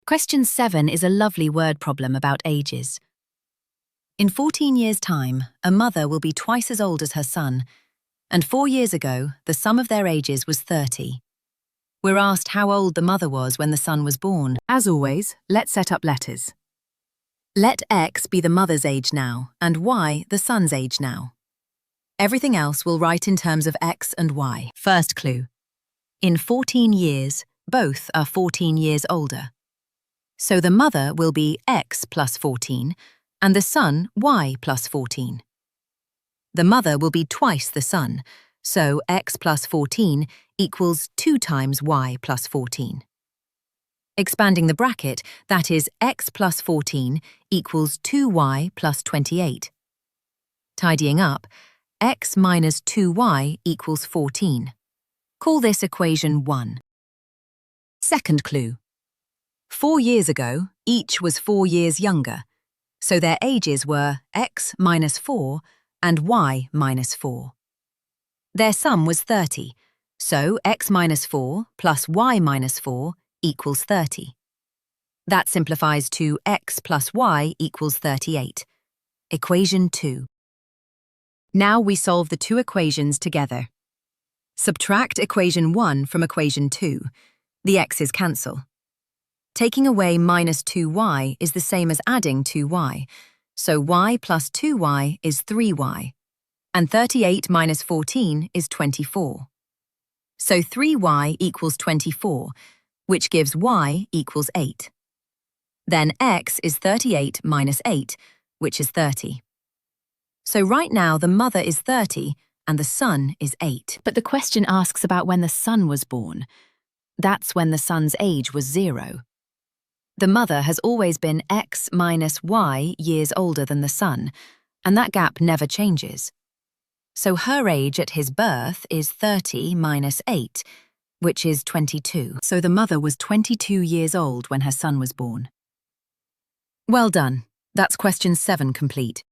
Question 7 is a lovely word problem about ages. In 14 years' time, a mother will be twice as old as her son, and 4 years ago, the sum of their ages was 30. We're asked how old the mother was when the son was born. As always, let's set up letters. Let X be the mother's age now, and Y the son's age now. Everything else we'll write in terms of X and Y. First clue. In 14 years, both are 14 years older. So the mother will be X plus 14, and the son Y plus 14. The mother will be twice the son, so X plus 14 equals 2 times Y plus 14. Expanding the bracket, that is X plus 14 equals 2Y plus 28. Tidying up, X minus 2Y equals 14. Call this equation 1. Second clue. 4 years ago, each was 4 years younger, so their ages were X minus 4 and Y minus 4. Their sum was 30, so X minus 4 plus Y minus 4 equals 30. That simplifies to X plus Y equals 38. Equation 2. Now we solve the two equations together. Subtract equation 1 from equation 2. The x's cancel. Taking away minus 2y is the same as adding 2y, so y plus 2y is 3y, and 38 minus 14 is 24. So 3y equals 24, which gives y equals 8. Then x is 38 minus 8, which is 30. So right now the mother is 30 and the son is 8. But the question asks about when the son was born. That's when the son's age was 0. The mother has always been X minus Y years older than the son, and that gap never changes. So her age at his birth is 30 minus 8, which is 22. So the mother was 22 years old when her son was born. Well done. That's question 7 complete.